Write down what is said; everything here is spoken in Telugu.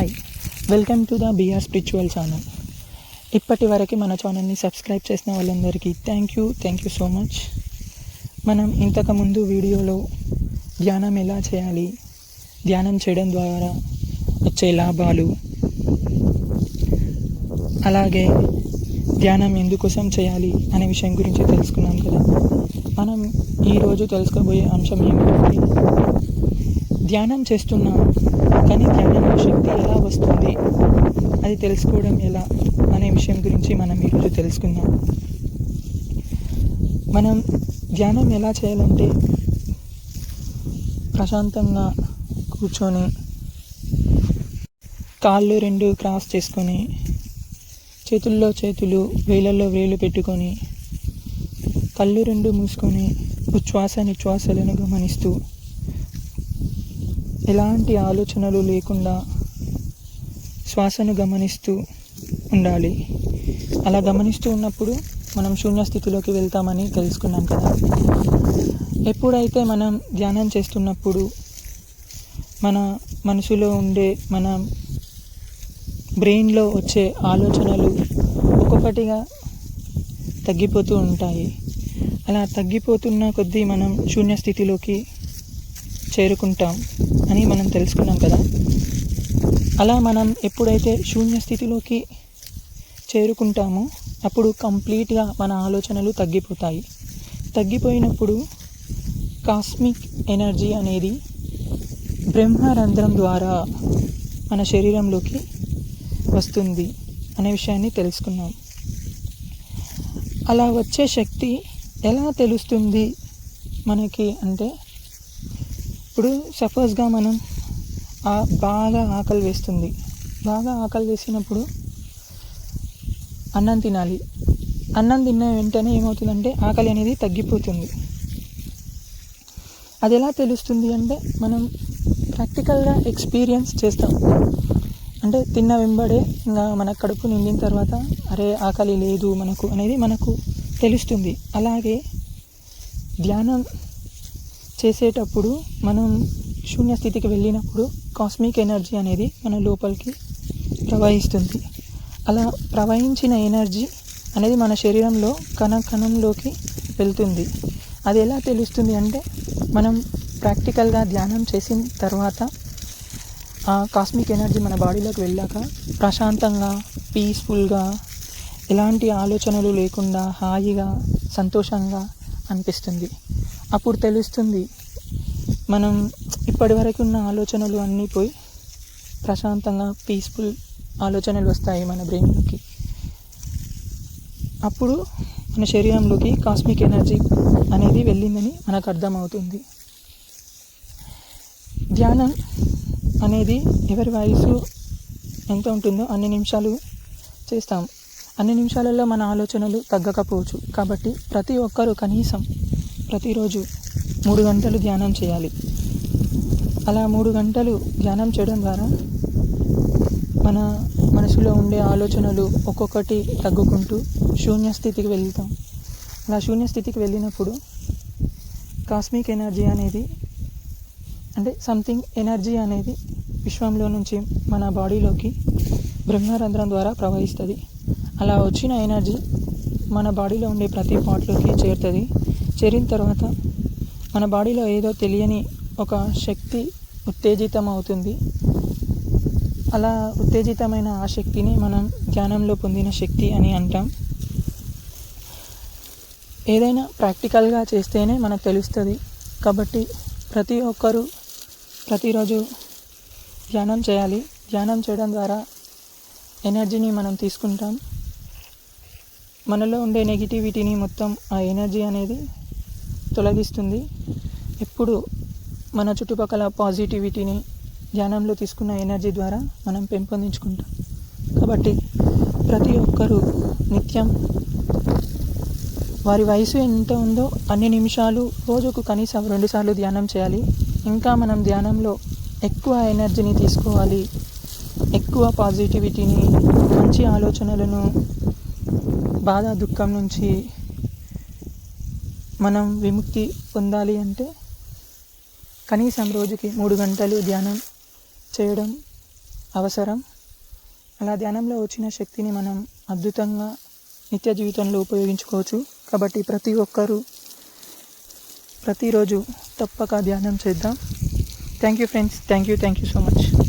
Hi, welcome to the BR spiritual channel. ఇప్పటి వరకు మన ఛానల్ని సబ్స్క్రైబ్ చేసిన వాళ్ళందరికీ థ్యాంక్ యూ సో మచ్. మనం ఇంతకుముందు వీడియోలో ధ్యానం ఎలా చేయాలి, ధ్యానం చేయడం ద్వారా వచ్చే లాభాలు, అలాగే ధ్యానం ఎందుకోసం చేయాలి అనే విషయం గురించి తెలుసుకున్నాం కదా. మనం ఈరోజు తెలుసుకోబోయే అంశం ఏమిటంటే, ధ్యానం చేస్తున్నాం కానీ ధ్యానంలో శక్తి ఎలా వస్తుంది, అది తెలుసుకోవడం ఎలా అనే విషయం గురించి మనం ఈరోజు తెలుసుకుందాం. మనం ధ్యానం ఎలా చేయాలంటే, ప్రశాంతంగా కూర్చొని కాళ్ళు రెండు క్రాస్ చేసుకొని, చేతుల్లో చేతులు వేళ్ళల్లో వేలు పెట్టుకొని, కళ్ళు రెండు మూసుకొని ఉచ్ఛ్వాస నిశ్వాసలను గమనిస్తూ, ఎలాంటి ఆలోచనలు లేకుండా శ్వాసను గమనిస్తూ ఉండాలి. అలా గమనిస్తూ ఉన్నప్పుడు మనం శూన్య స్థితిలోకి వెళ్తామని తెలుసుకున్నాం కదా. ఎప్పుడైతే మనం ధ్యానం చేస్తున్నప్పుడు మన మనసులో ఉండే, మన బ్రెయిన్లో వచ్చే ఆలోచనలు ఒక్కొక్కటిగా తగ్గిపోతూ ఉంటాయి. అలా తగ్గిపోతున్న కొద్దీ మనం శూన్య స్థితిలోకి చేరుకుంటాం అని మనం తెలుసుకున్నాం కదా. అలా మనం ఎప్పుడైతే శూన్య స్థితిలోకి చేరుకుంటామో అప్పుడు కంప్లీట్గా మన ఆలోచనలు తగ్గిపోతాయి. తగ్గిపోయినప్పుడు కాస్మిక్ ఎనర్జీ అనేది బ్రహ్మరంధ్రం ద్వారా మన శరీరంలోకి వస్తుంది అనే విషయాన్ని తెలుసుకున్నాం. అలా వచ్చే శక్తి ఎలా తెలుస్తుంది మనకి అంటే, ఇప్పుడు సపోజ్గా మనం బాగా ఆకలి వేస్తుంది, బాగా ఆకలి వేసినప్పుడు అన్నం తినాలి. అన్నం తిన్న వెంటనే ఏమవుతుందంటే ఆకలి అనేది తగ్గిపోతుంది. అది ఎలా తెలుస్తుంది అంటే, మనం ప్రాక్టికల్గా ఎక్స్పీరియన్స్ చేస్తాం. అంటే తిన్న వెంబడే ఇంకా మన కడుపు నిండిన తర్వాత అరే ఆకలి లేదు మనకు అనేది మనకు తెలుస్తుంది. అలాగే ధ్యానం చేసేటప్పుడు మనం శూన్య స్థితికి వెళ్ళినప్పుడు కాస్మిక్ ఎనర్జీ అనేది మన లోపలికి ప్రవహిస్తుంది. అలా ప్రవహించిన ఎనర్జీ అనేది మన శరీరంలో కణంలోకి వెళ్తుంది. అది ఎలా తెలుస్తుంది అంటే, మనం ప్రాక్టికల్గా ధ్యానం చేసిన తర్వాత ఆ కాస్మిక్ ఎనర్జీ మన బాడీలోకి వెళ్ళాక ప్రశాంతంగా, పీస్ఫుల్గా, ఎలాంటి ఆలోచనలు లేకుండా హాయిగా, సంతోషంగా అనిపిస్తుంది. అప్పుడు తెలుస్తుంది మనం ఇప్పటివరకు ఉన్న ఆలోచనలు అన్నీ పోయి ప్రశాంతంగా పీస్ఫుల్ ఆలోచనలు వస్తాయి మన బ్రెయిన్లోకి. అప్పుడు మన శరీరంలోకి కాస్మిక్ ఎనర్జీ అనేది వెళ్ళిందని మనకు అర్థమవుతుంది. ధ్యానం అనేది ఎవరి వయసు ఎంత ఉంటుందో అన్ని నిమిషాలు చేస్తాం. అన్ని నిమిషాలలో మన ఆలోచనలు తగ్గకపోవచ్చు. కాబట్టి ప్రతి ఒక్కరూ కనీసం ప్రతిరోజు 3 గంటలు ధ్యానం చేయాలి. అలా 3 గంటలు ధ్యానం చేయడం ద్వారా మన మనసులో ఉండే ఆలోచనలు ఒక్కొక్కటి తగ్గుకుంటూ శూన్య స్థితికి వెళ్తాం. అలా శూన్య స్థితికి వెళ్ళినప్పుడు కాస్మిక్ ఎనర్జీ అనేది, అంటే సంథింగ్ ఎనర్జీ అనేది విశ్వంలో నుంచి మన బాడీలోకి బ్రహ్మరంధ్రం ద్వారా ప్రవహిస్తుంది. అలా వచ్చిన ఎనర్జీ మన బాడీలో ఉండే ప్రతి పార్ట్లోకి చేరుతుంది. చేరిన తర్వాత మన బాడీలో ఏదో తెలియని ఒక శక్తి ఉత్తేజితం అవుతుంది. అలా ఉత్తేజితమైన ఆ శక్తిని మనం ధ్యానంలో పొందిన శక్తి అని అంటాం. ఏదైనా ప్రాక్టికల్గా చేస్తేనే మనకు తెలుస్తుంది. కాబట్టి ప్రతి ఒక్కరూ ప్రతిరోజు ధ్యానం చేయాలి. ధ్యానం చేయడం ద్వారా ఎనర్జీని మనం తీసుకుంటాం. మనలో ఉండే నెగిటివిటీని మొత్తం ఆ ఎనర్జీ అనేది తొలగిస్తుంది. ఎప్పుడు మన చుట్టుపక్కల పాజిటివిటీని ధ్యానంలో తీసుకున్న ఎనర్జీ ద్వారా మనం పెంపొందించుకుంటాం. కాబట్టి ప్రతి ఒక్కరూ నిత్యం వారి వయసు ఎంత ఉందో అన్ని నిమిషాలు రోజుకు కనీసం 2 సార్లు ధ్యానం చేయాలి. ఇంకా మనం ధ్యానంలో ఎక్కువ ఎనర్జీని తీసుకోవాలి, ఎక్కువ పాజిటివిటీని, మంచి ఆలోచనలను, బాధ దుఃఖం నుంచి మనం విముక్తి పొందాలి అంటే కనీసం రోజుకి 3 గంటలు ధ్యానం చేయడం అవసరం. అలా ధ్యానంలో వచ్చిన శక్తిని మనం అద్భుతంగా నిత్య జీవితంలో ఉపయోగించుకోవచ్చు. కాబట్టి ప్రతి ఒక్కరూ ప్రతిరోజు తప్పక ధ్యానం చేద్దాం. Thank you friends. Thank you so much.